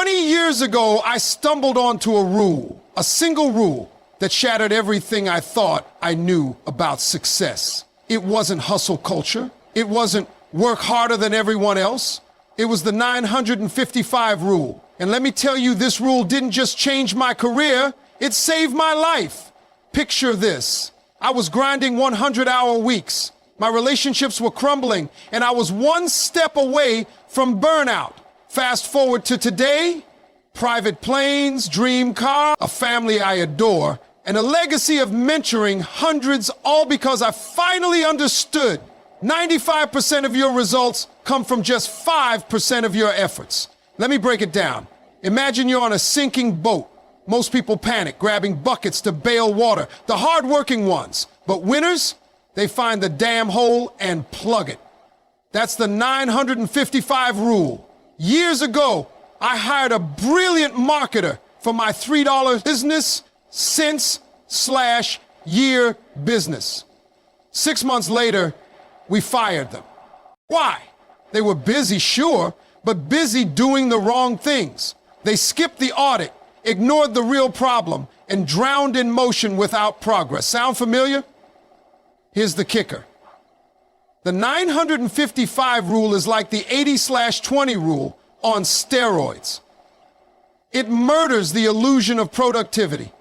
20 years ago, I stumbled onto a single rule that shattered everything I thought I knew about success. It wasn't hustle culture. It wasn't work harder than everyone else. It was the 955 rule. And let me tell you, this rule didn't just change my career, it saved my life. Picture this. I was grinding 100-hour weeks. My relationships were crumbling, and I was one step away from burnout. Fast forward to today, private planes, dream car, a family I adore, and a legacy of mentoring hundreds, all because I finally understood 95% of your results come from just 5% of your efforts. Let me break it down. Imagine you're on a sinking boat. Most people panic, grabbing buckets to bail water, the hard-working ones. But winners, they find the damn hole and plug it. That's the 955 rule. Years ago, I hired a brilliant marketer for my $3 business, cents/year business. 6 months later, we fired them. Why? They were busy, sure, but busy doing the wrong things. They skipped the audit, ignored the real problem, and drowned in motion without progress. Sound familiar? Here's the kicker. The 955 rule is like the 80/20 rule on steroids. It murders the illusion of productivity.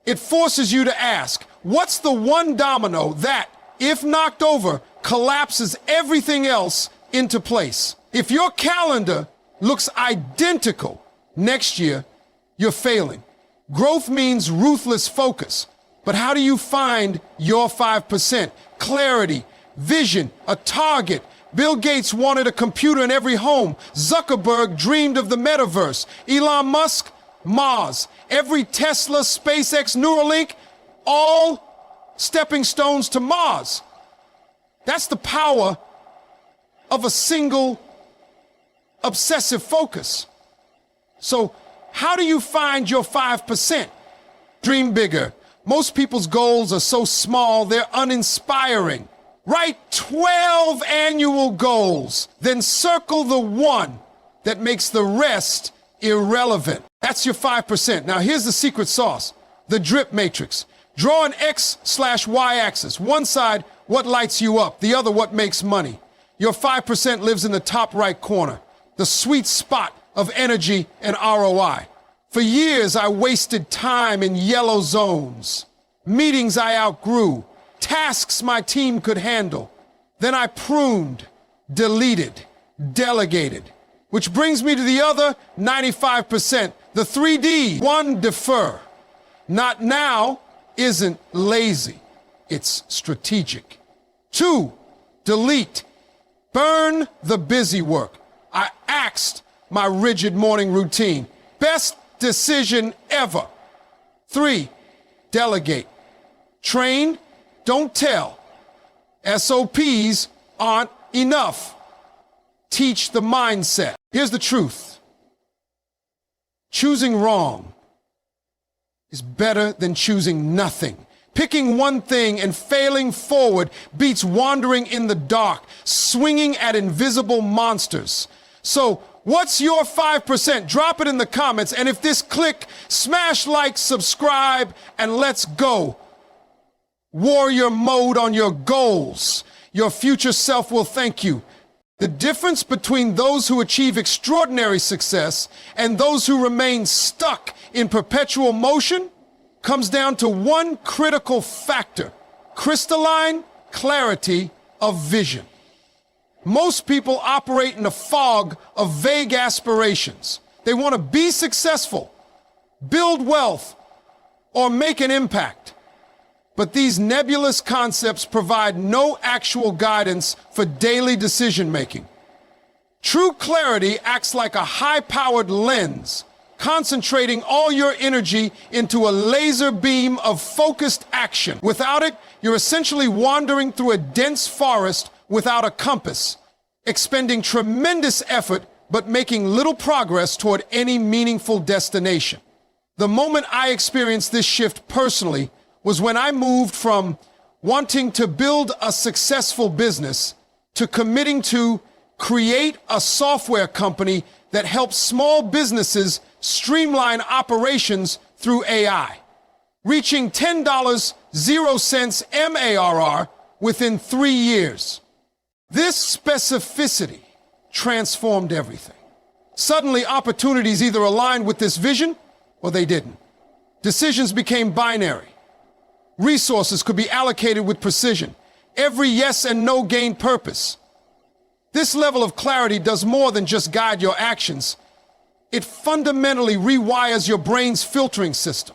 It forces you to ask, what's the one domino that, if knocked over, collapses everything else into place? If your calendar looks identical next year, you're failing. Growth means ruthless focus. But how do you find your 5%? Clarity, vision, a target. Bill Gates wanted a computer in every home. Zuckerberg dreamed of the metaverse. Elon Musk, Mars. Every Tesla, SpaceX, Neuralink, all stepping stones to Mars. That's the power of a single obsessive focus. So how do you find your 5%? Dream bigger. Most people's goals are so small, they're uninspiring. Write 12 annual goals, then circle the one that makes the rest irrelevant. That's your 5%. Now here's the secret sauce, the drip matrix. Draw an X/Y axis. One side, what lights you up, the other, what makes money. Your 5% lives in the top right corner, the sweet spot of energy and ROI. For years, I wasted time in yellow zones, meetings I outgrew, tasks my team could handle. Then I pruned, deleted, delegated, which brings me to the other 95%, the 3D. 1, defer. Not now isn't lazy, it's strategic. 2, delete. Burn the busy work. I axed my rigid morning routine. Best decision ever. 3, delegate. Train, don't tell. SOPs aren't enough. Teach the mindset. Here's the truth. Choosing wrong is better than choosing nothing. Picking one thing and failing forward beats wandering in the dark, swinging at invisible monsters. So, what's your 5%? Drop it in the comments. And if this clicked, smash like, subscribe, and let's go. Warrior mode on your goals. Your future self will thank you. The difference between those who achieve extraordinary success and those who remain stuck in perpetual motion comes down to one critical factor: crystalline clarity of vision. Most people operate in a fog of vague aspirations. They want to be successful, build wealth, or make an impact. But these nebulous concepts provide no actual guidance for daily decision-making. True clarity acts like a high-powered lens, concentrating all your energy into a laser beam of focused action. Without it, you're essentially wandering through a dense forest without a compass, expending tremendous effort but making little progress toward any meaningful destination. The moment I experienced this shift personally was when I moved from wanting to build a successful business to committing to create a software company that helps small businesses streamline operations through AI, reaching $10.00 MARR within 3 years. This specificity transformed everything. Suddenly, opportunities either aligned with this vision or they didn't. Decisions became binary. Resources could be allocated with precision. Every yes and no gained purpose. This level of clarity does more than just guide your actions. It fundamentally rewires your brain's filtering system.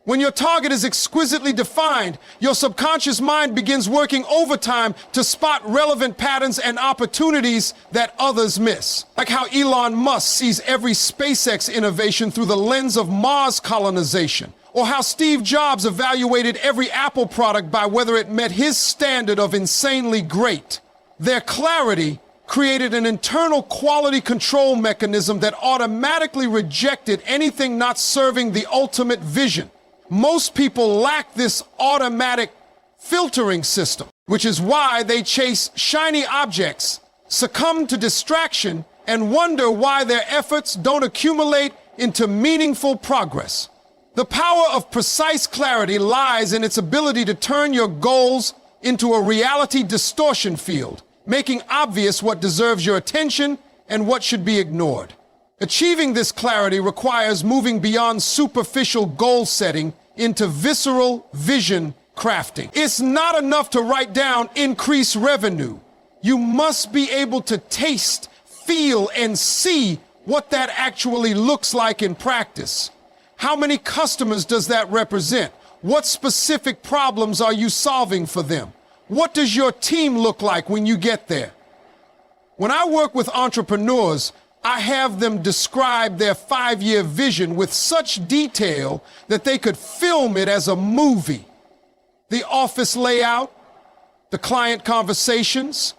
When your target is exquisitely defined, your subconscious mind begins working overtime to spot relevant patterns and opportunities that others miss. Like how Elon Musk sees every SpaceX innovation through the lens of Mars colonization, or how Steve Jobs evaluated every Apple product by whether it met his standard of insanely great. Their clarity created an internal quality control mechanism that automatically rejected anything not serving the ultimate vision. Most people lack this automatic filtering system, which is why they chase shiny objects, succumb to distraction, and wonder why their efforts don't accumulate into meaningful progress. The power of precise clarity lies in its ability to turn your goals into a reality distortion field, making obvious what deserves your attention and what should be ignored. Achieving this clarity requires moving beyond superficial goal setting into visceral vision crafting. It's not enough to write down increase revenue. You must be able to taste, feel, and see what that actually looks like in practice. How many customers does that represent? What specific problems are you solving for them? What does your team look like when you get there? When I work with entrepreneurs, I have them describe their 5-year vision with such detail that they could film it as a movie. The office layout, the client conversations,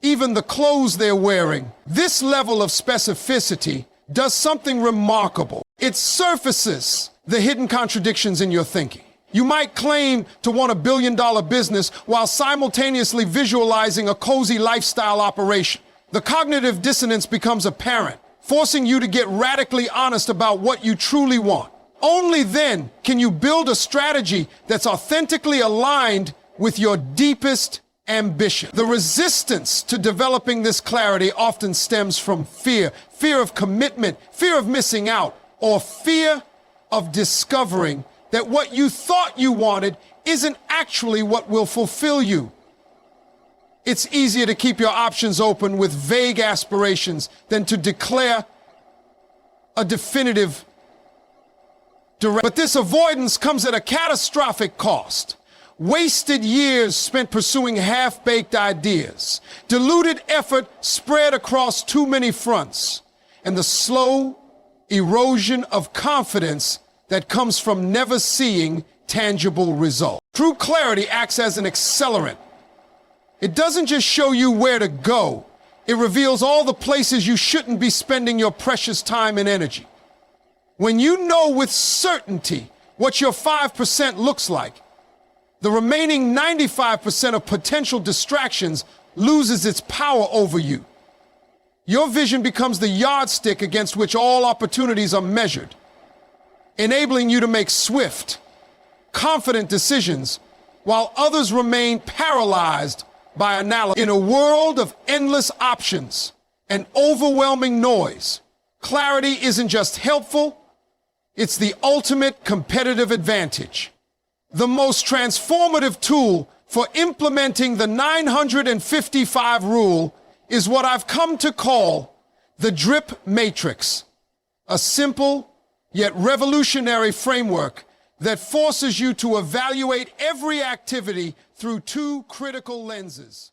even the clothes they're wearing. This level of specificity does something remarkable. It surfaces the hidden contradictions in your thinking. You might claim to want $1 billion business while simultaneously visualizing a cozy lifestyle operation. The cognitive dissonance becomes apparent, forcing you to get radically honest about what you truly want. Only then can you build a strategy that's authentically aligned with your deepest ambition. The resistance to developing this clarity often stems from fear of commitment, fear of missing out, or fear of discovering that what you thought you wanted isn't actually what will fulfill you. It's easier to keep your options open with vague aspirations than to declare a definitive direction. But this avoidance comes at a catastrophic cost. Wasted years spent pursuing half-baked ideas, diluted effort spread across too many fronts, and the slow erosion of confidence that comes from never seeing tangible results. True clarity acts as an accelerant. It doesn't just show you where to go, it reveals all the places you shouldn't be spending your precious time and energy. When you know with certainty what your 5% looks like, the remaining 95% of potential distractions loses its power over you. Your vision becomes the yardstick against which all opportunities are measured, enabling you to make swift, confident decisions while others remain paralyzed by analysis. In a world of endless options and overwhelming noise, clarity isn't just helpful, it's the ultimate competitive advantage. The most transformative tool for implementing the 955 rule is what I've come to call the drip matrix, a simple yet revolutionary framework that forces you to evaluate every activity through 2 critical lenses.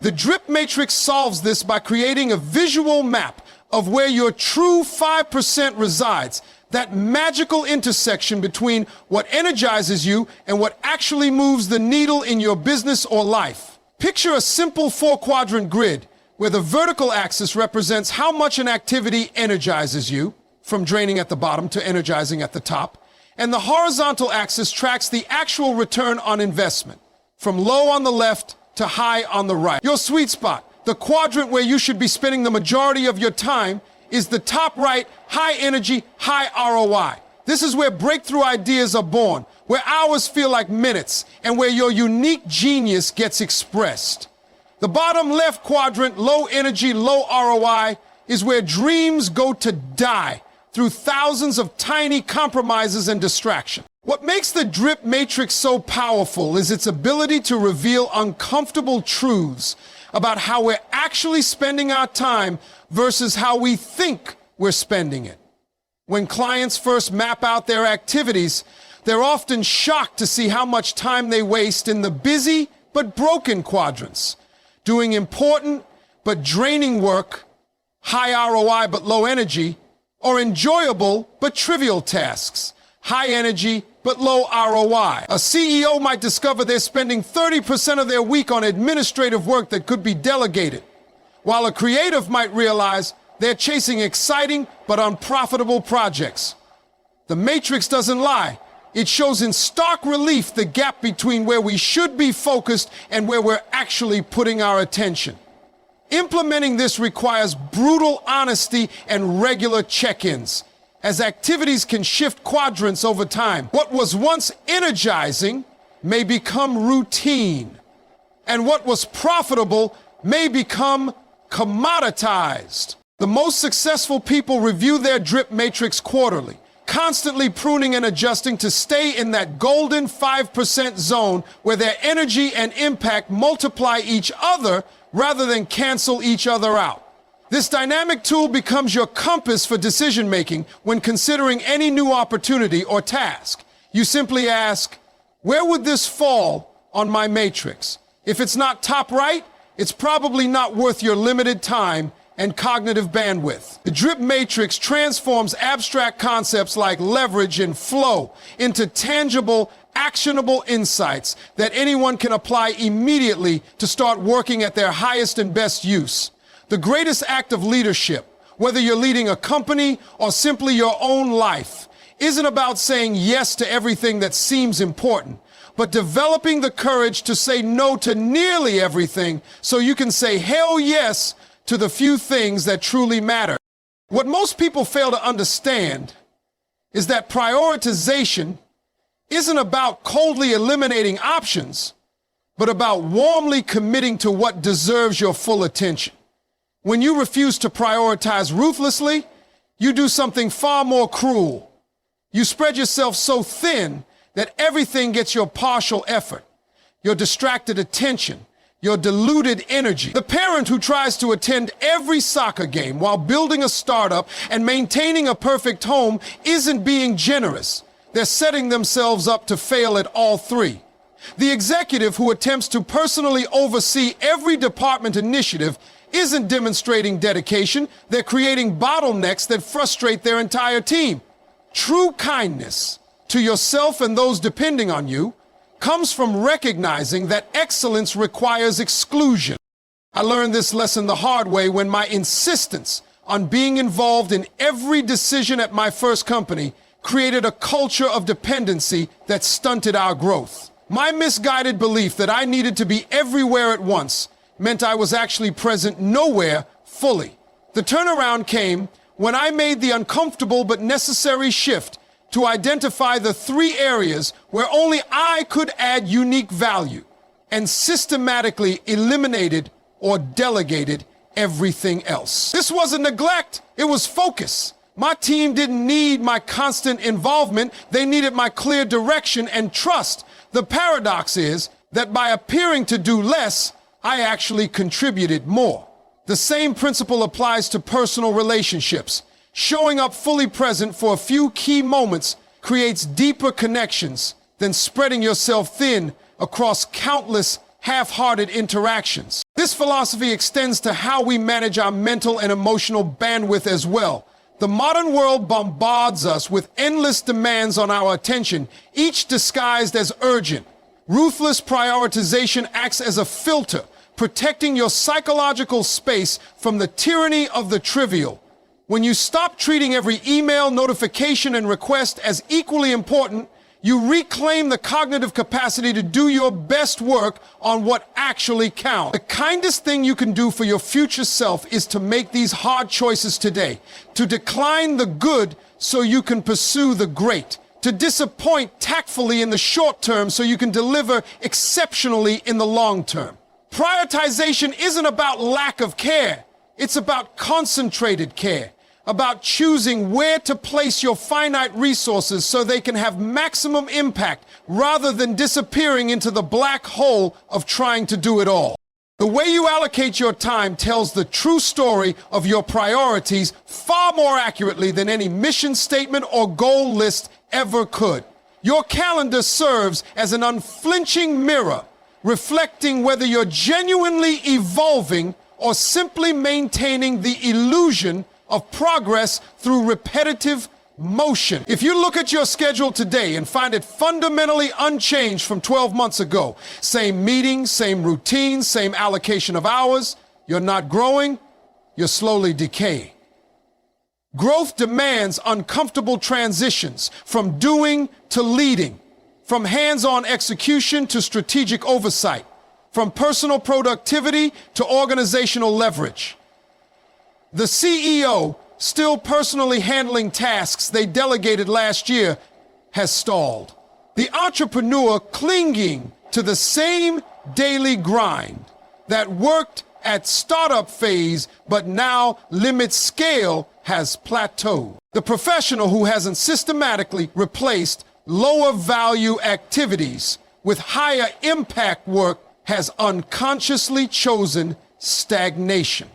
The drip matrix solves this by creating a visual map of where your true 5% resides, that magical intersection between what energizes you and what actually moves the needle in your business or life. Picture a simple 4-quadrant grid where the vertical axis represents how much an activity energizes you, from draining at the bottom to energizing at the top, and the horizontal axis tracks the actual return on investment, from low on the left to high on the right. Your sweet spot, The quadrant where you should be spending the majority of your time is the top right, high energy, high ROI. This is where breakthrough ideas are born, where hours feel like minutes, and where your unique genius gets expressed. The bottom left quadrant, low energy, low ROI, is where dreams go to die through thousands of tiny compromises and distractions. What makes the drip matrix so powerful is its ability to reveal uncomfortable truths about how we're actually spending our time versus how we think we're spending it. When clients first map out their activities, they're often shocked to see how much time they waste in the busy but broken quadrants, doing important but draining work, high ROI but low energy, or enjoyable but trivial tasks, high energy but low ROI. A CEO might discover they're spending 30% of their week on administrative work that could be delegated, while a creative might realize they're chasing exciting but unprofitable projects. The matrix doesn't lie. It shows in stark relief the gap between where we should be focused and where we're actually putting our attention. Implementing this requires brutal honesty and regular check-ins, as activities can shift quadrants over time. What was once energizing may become routine, and what was profitable may become commoditized. The most successful people review their drip matrix quarterly, constantly pruning and adjusting to stay in that golden 5% zone where their energy and impact multiply each other rather than cancel each other out. This dynamic tool becomes your compass for decision-making when considering any new opportunity or task. You simply ask, where would this fall on my matrix? If it's not top right, it's probably not worth your limited time and cognitive bandwidth. The drip matrix transforms abstract concepts like leverage and flow into tangible, actionable insights that anyone can apply immediately to start working at their highest and best use. The greatest act of leadership, whether you're leading a company or simply your own life, isn't about saying yes to everything that seems important, but developing the courage to say no to nearly everything so you can say hell yes to the few things that truly matter. What most people fail to understand is that prioritization isn't about coldly eliminating options, but about warmly committing to what deserves your full attention. When you refuse to prioritize ruthlessly, you do something far more cruel. You spread yourself so thin that everything gets your partial effort, your distracted attention, your diluted energy. The parent who tries to attend every soccer game while building a startup and maintaining a perfect home isn't being generous. They're setting themselves up to fail at all three. The executive who attempts to personally oversee every department initiative isn't demonstrating dedication. They're creating bottlenecks that frustrate their entire team. True kindness to yourself and those depending on you comes from recognizing that excellence requires exclusion. I learned this lesson the hard way when my insistence on being involved in every decision at my first company created a culture of dependency that stunted our growth. My misguided belief that I needed to be everywhere at once meant I was actually present nowhere fully. The turnaround came when I made the uncomfortable but necessary shift to identify the 3 areas where only I could add unique value, and systematically eliminated or delegated everything else. This wasn't neglect, it was focus. My team didn't need my constant involvement, they needed my clear direction and trust. The paradox is that by appearing to do less, I actually contributed more. The same principle applies to personal relationships. Showing up fully present for a few key moments creates deeper connections than spreading yourself thin across countless half-hearted interactions. This philosophy extends to how we manage our mental and emotional bandwidth as well. The modern world bombards us with endless demands on our attention, each disguised as urgent. Ruthless prioritization acts as a filter, protecting your psychological space from the tyranny of the trivial. When you stop treating every email, notification, and request as equally important, You reclaim the cognitive capacity to do your best work on what actually counts. The kindest thing you can do for your future self is to make these hard choices today, to decline the good so you can pursue the great, to disappoint tactfully in the short term so you can deliver exceptionally in the long term. Prioritization isn't about lack of care. It's about concentrated care, about choosing where to place your finite resources so they can have maximum impact rather than disappearing into the black hole of trying to do it all. The way you allocate your time tells the true story of your priorities far more accurately than any mission statement or goal list ever could. Your calendar serves as an unflinching mirror, reflecting whether you're genuinely evolving or simply maintaining the illusion of progress through repetitive motion. If you look at your schedule today and find it fundamentally unchanged from 12 months ago, same meetings, same routines, same allocation of hours, you're not growing, you're slowly decaying. Growth demands uncomfortable transitions from doing to leading, from hands-on execution to strategic oversight, from personal productivity to organizational leverage. The CEO, still personally handling tasks they delegated last year, has stalled. The entrepreneur clinging to the same daily grind that worked at startup phase but now limits scale has plateaued. The professional who hasn't systematically replaced lower value activities with higher impact work has unconsciously chosen stagnation.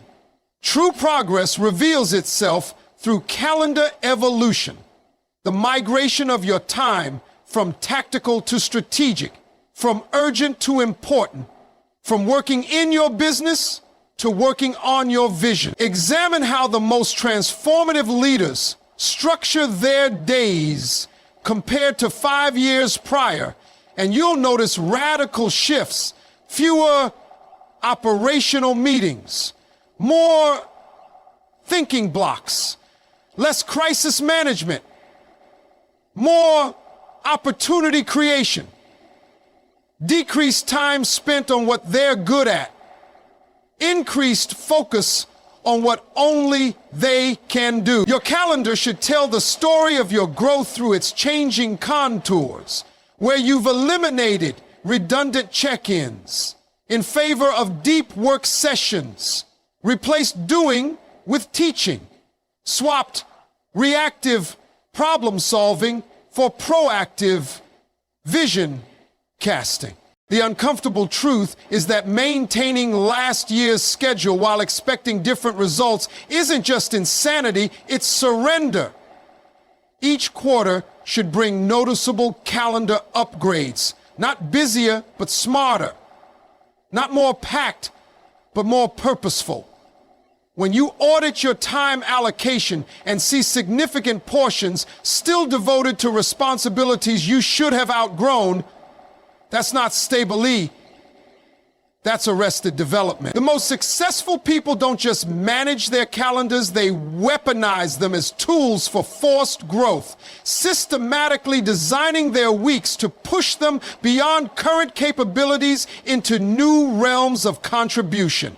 True progress reveals itself through calendar evolution, the migration of your time from tactical to strategic, from urgent to important, from working in your business to working on your vision. Examine how the most transformative leaders structure their days compared to 5 years prior, and you'll notice radical shifts, fewer operational meetings, more thinking blocks, less crisis management, more opportunity creation, decreased time spent on what they're good at, increased focus on what only they can do. Your calendar should tell the story of your growth through its changing contours, where you've eliminated redundant check-ins in favor of deep work sessions, replaced doing with teaching, swapped reactive problem solving for proactive vision casting. The uncomfortable truth is that maintaining last year's schedule while expecting different results isn't just insanity, it's surrender. Each quarter should bring noticeable calendar upgrades, not busier, but smarter, not more packed, but more purposeful. When you audit your time allocation and see significant portions still devoted to responsibilities you should have outgrown, that's not stability, that's arrested development. The most successful people don't just manage their calendars, they weaponize them as tools for forced growth, systematically designing their weeks to push them beyond current capabilities into new realms of contribution.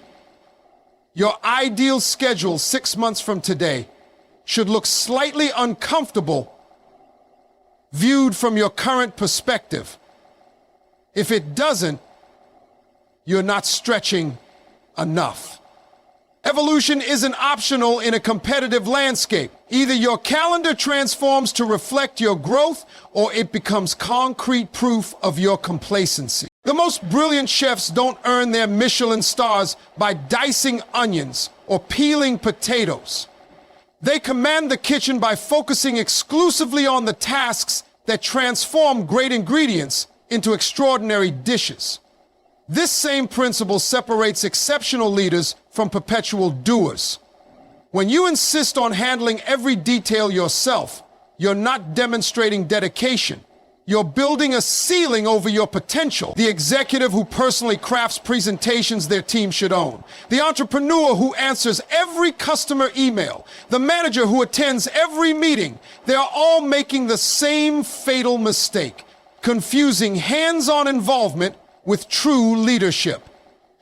Your ideal schedule 6 months from today should look slightly uncomfortable viewed from your current perspective. If it doesn't, you're not stretching enough. Evolution isn't optional in a competitive landscape. Either your calendar transforms to reflect your growth, or it becomes concrete proof of your complacency. The most brilliant chefs don't earn their Michelin stars by dicing onions or peeling potatoes. They command the kitchen by focusing exclusively on the tasks that transform great ingredients into extraordinary dishes. This same principle separates exceptional leaders from perpetual doers. When you insist on handling every detail yourself, you're not demonstrating dedication. You're building a ceiling over your potential. The executive who personally crafts presentations their team should own. The entrepreneur who answers every customer email. The manager who attends every meeting. They are all making the same fatal mistake. confusing hands-on involvement with true leadership.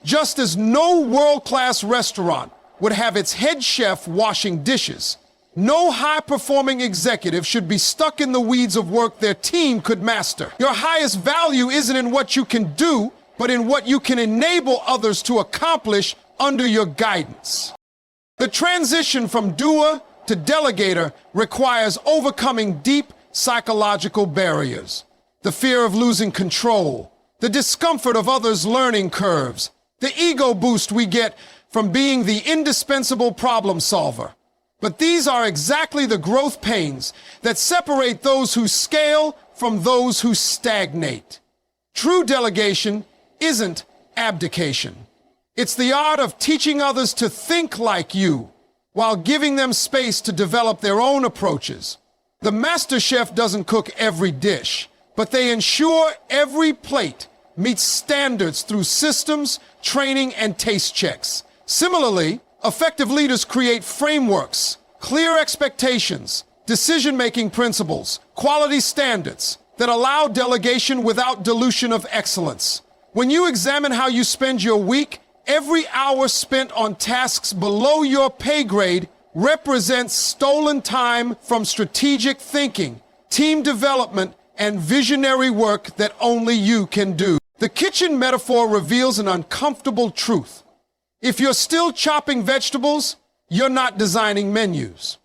Just as no world-class restaurant would have its head chef washing dishes, no high-performing executive should be stuck in the weeds of work their team could master. Your highest value isn't in what you can do, but in what you can enable others to accomplish under your guidance. The transition from doer to delegator requires overcoming deep psychological barriers. The fear of losing control, the discomfort of others' learning curves, the ego boost we get from being the indispensable problem solver. But these are exactly the growth pains that separate those who scale from those who stagnate. True delegation isn't abdication. It's the art of teaching others to think like you while giving them space to develop their own approaches. The master chef doesn't cook every dish, but they ensure every plate meets standards through systems, training, and taste checks. Similarly, effective leaders create frameworks, clear expectations, decision-making principles, quality standards that allow delegation without dilution of excellence. When you examine how you spend your week, every hour spent on tasks below your pay grade represents stolen time from strategic thinking, team development, and visionary work that only you can do. The kitchen metaphor reveals an uncomfortable truth. If you're still chopping vegetables, you're not designing menus.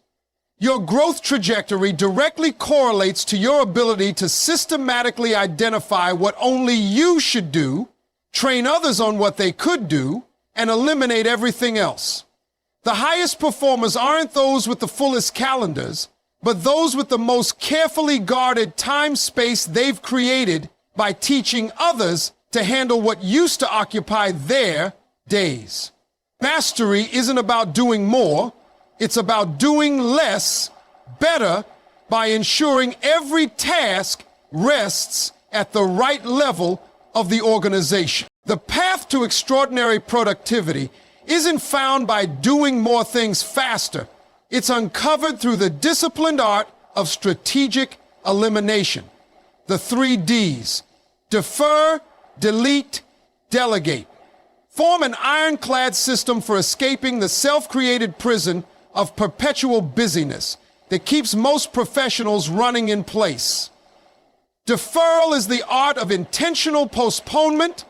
Your growth trajectory directly correlates to your ability to systematically identify what only you should do, train others on what they could do, and eliminate everything else. The highest performers aren't those with the fullest calendars, but those with the most carefully guarded time space they've created by teaching others to handle what used to occupy their days. Mastery isn't about doing more, it's about doing less, better, by ensuring every task rests at the right level of the organization. The path to extraordinary productivity isn't found by doing more things faster. It's uncovered through the disciplined art of strategic elimination. The 3 Ds: defer, delete, delegate. Form an ironclad system for escaping the self-created prison of perpetual busyness that keeps most professionals running in place. Deferral is the art of intentional postponement,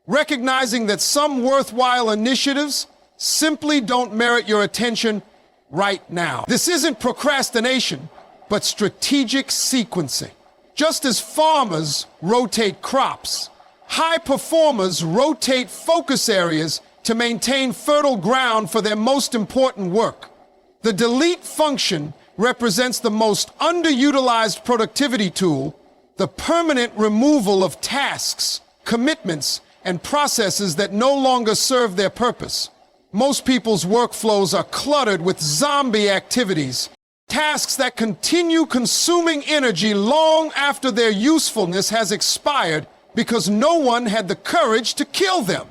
recognizing that some worthwhile initiatives simply don't merit your attention right now. This isn't procrastination, but strategic sequencing. Just as farmers rotate crops, high performers rotate focus areas to maintain fertile ground for their most important work. The delete function represents the most underutilized productivity tool, the permanent removal of tasks, commitments, and processes that no longer serve their purpose. Most people's workflows are cluttered with zombie activities, tasks that continue consuming energy long after their usefulness has expired because no one had the courage to kill them.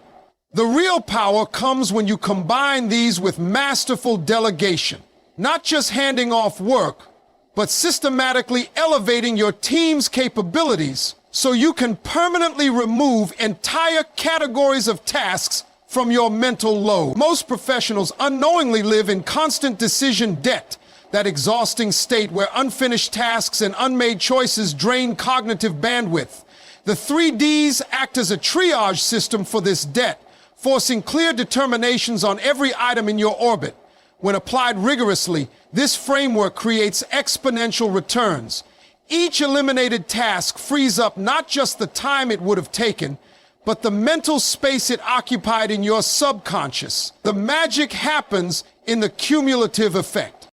The real power comes when you combine these with masterful delegation, not just handing off work, but systematically elevating your team's capabilities so you can permanently remove entire categories of tasks from your mental load. Most professionals unknowingly live in constant decision debt, that exhausting state where unfinished tasks and unmade choices drain cognitive bandwidth. The 3 Ds act as a triage system for this debt, forcing clear determinations on every item in your orbit. When applied rigorously, this framework creates exponential returns. Each eliminated task frees up not just the time it would have taken, but the mental space it occupied in your subconscious. The magic happens in the cumulative effect.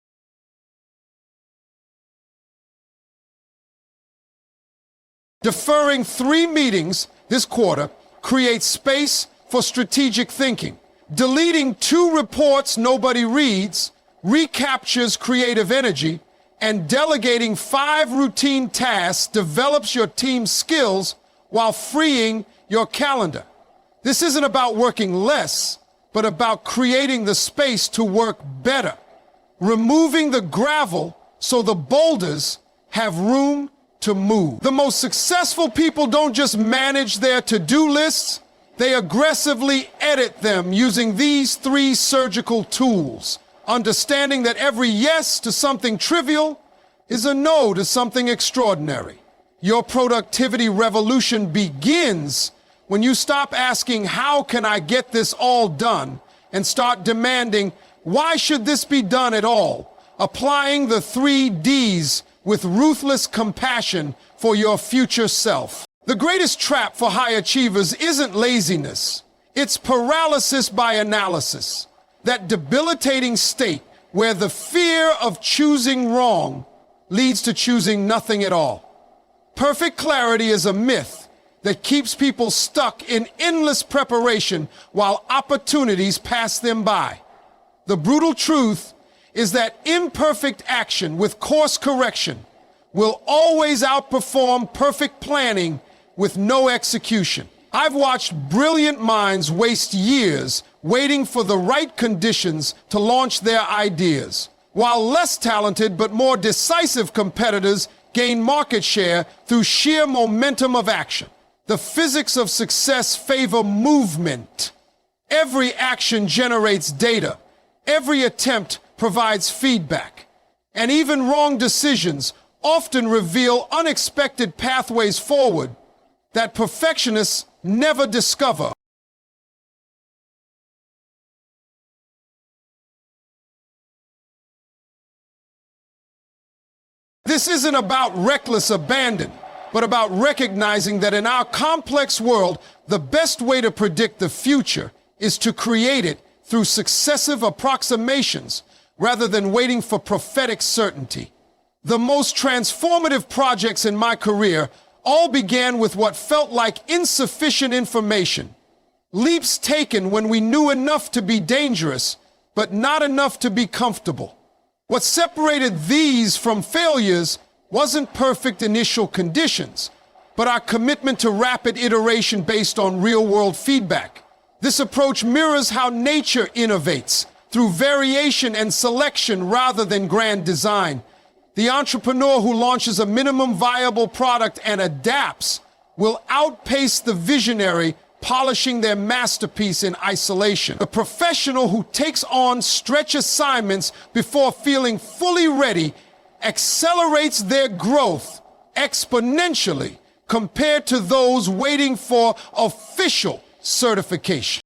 Deferring 3 meetings this quarter creates space for strategic thinking. Deleting 2 reports nobody reads recaptures creative energy, and delegating 5 routine tasks develops your team's skills while freeing your calendar. This isn't about working less, but about creating the space to work better, removing the gravel so the boulders have room to move. The most successful people don't just manage their to-do lists, they aggressively edit them using these 3 surgical tools, understanding that every yes to something trivial is a no to something extraordinary. Your productivity revolution begins when you stop asking, how can I get this all done, and start demanding, why should this be done at all? Applying the 3 Ds with ruthless compassion for your future self. The greatest trap for high achievers isn't laziness. It's paralysis by analysis. That debilitating state where the fear of choosing wrong leads to choosing nothing at all. Perfect clarity is a myth that keeps people stuck in endless preparation while opportunities pass them by. The brutal truth is that imperfect action with course correction will always outperform perfect planning with no execution. I've watched brilliant minds waste years waiting for the right conditions to launch their ideas, while less talented but more decisive competitors gain market share through sheer momentum of action. The physics of success favor movement. Every action generates data. Every attempt provides feedback. And even wrong decisions often reveal unexpected pathways forward that perfectionists never discover. This isn't about reckless abandon, but about recognizing that in our complex world, the best way to predict the future is to create it through successive approximations rather than waiting for prophetic certainty. The most transformative projects in my career all began with what felt like insufficient information. Leaps taken when we knew enough to be dangerous, but not enough to be comfortable. What separated these from failures wasn't perfect initial conditions, but our commitment to rapid iteration based on real-world feedback. This approach mirrors how nature innovates, through variation and selection rather than grand design. The entrepreneur who launches a minimum viable product and adapts will outpace the visionary polishing their masterpiece in isolation. The professional who takes on stretch assignments before feeling fully ready accelerates their growth exponentially compared to those waiting for official certification.